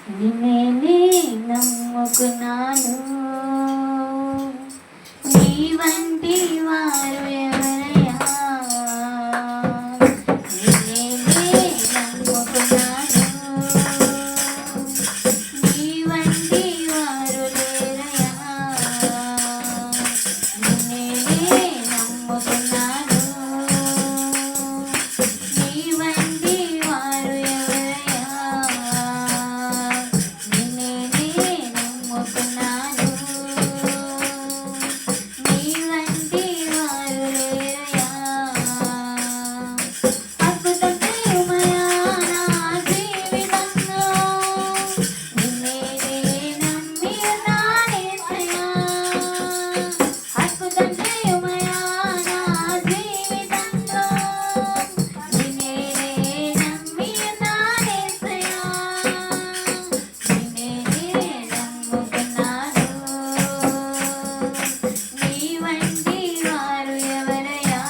నిన్నే నమ్ముకున్నాను, నీ వంటి వారు ఎవరయ్యా? నిన్నే నమ్ముకున్నాను, నీ వంటి వారు లేరయ్యా. నిన్నే నమ్ముకున్నాను, నీ వంటి వారు ఎవరయ్యా? నిన్నే నమ్ముకున్నాను, నీ వంటి వారు లేరయ్యా. అద్భుతం చేయమయ్యా నా జీవితంలో, నిన్నే నమ్మి ఉన్నానేసయ్యా. అద్భుతం చేయమయ్యా నా జీవితంలో, నిన్నే నమ్మి ఉన్నానేసయ్యా. నిన్నే నమ్ముకున్నాను, నీ వంటి వారు ఎవరయ్యా?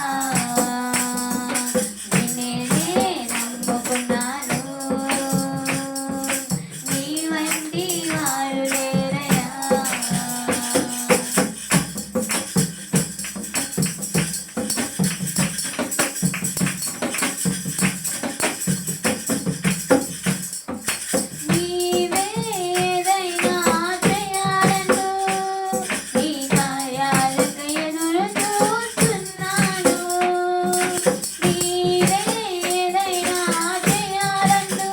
నిన్నే నమ్ముకున్నాను, నీ వంటి వారు లేరయ్యా. నీవేదైనా చేయాలను, నీ కార్యాలకు ఎదురు చూస్తున్నాను. నీవేదైనా చేయాలను,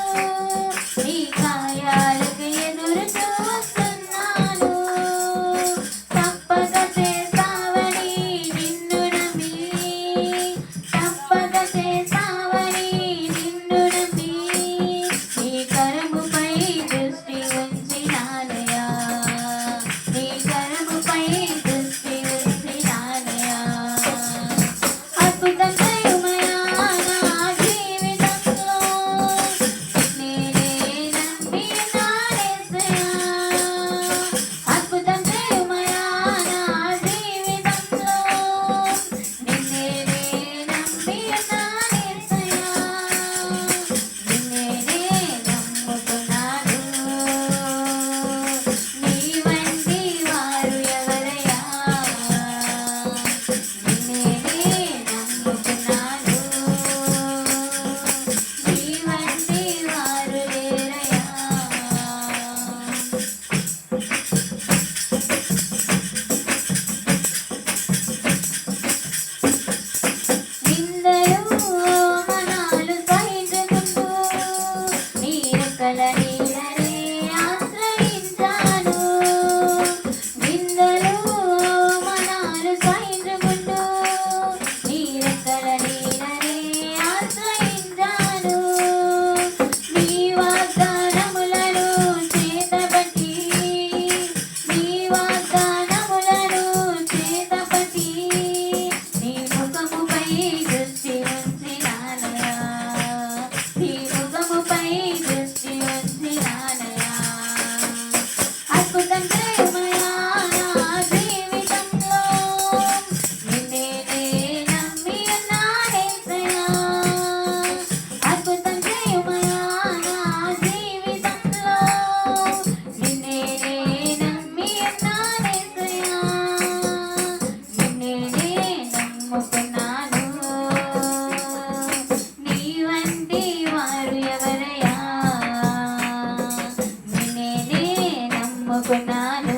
నీ కార్యాలకు ఎదురు చూస్తున్నాను. తప్పక చేస్తావని నిన్ను నమ్మి, తప్పక చేస్తావని నిన్ను నమ్మి, నీ కరముపై దృష్టి ఉంచినానయ్యా. నీ కరముపై దృష్టి ఉంచినానయ్యా. అద్భుతం చేయమయ్యా నా జీవితంలో, నిన్నే నమ్మి ఉన్నానేసయ్యా. అద్భుతం చేయమయ్యా నా జీవితంలో, నిన్నే నమ్మి ఉన్నానేసయ్యా. నిన్నే నమ్ముకున్నాను, నీ వంటి వారు ఎవరయ్యా? నిన్నే నమ్ముకున్నాను, నీ వంటి వారు లేరయ్యా. నిందలు అవమానాలు సహించుకుంటూ నీ రెక్కల నీడనే ఆశ్రయించాను. నిందలు అవమానాలు సహించుకుంటూ నీ రెక్కల నీడనే ఆశ్రయించాను. నీ వాగ్దానములను చేతపట్టి, నీ వాగ్దానములను చేతపట్టి, నీ ముఖముపై దృష్టి ఉంచినానయ్యా. నీ ముఖముపై దృష్టి ఉంచినానయ్యా. అద్భుతం చేయమయ్యా నా జీవితంలో, నిన్నే నమ్మి ఉన్నానేసయ్యా. అద్భుతం చేయమయ్యా నా జీవితంలో, నిన్నే నమ్మి ఉన్నానేసయ్యా. నిన్నే నమ్ముకున్నాను, నీ వంటి వారు ఎవరయ్యా? నిన్నే నమ్ముకున్నాను,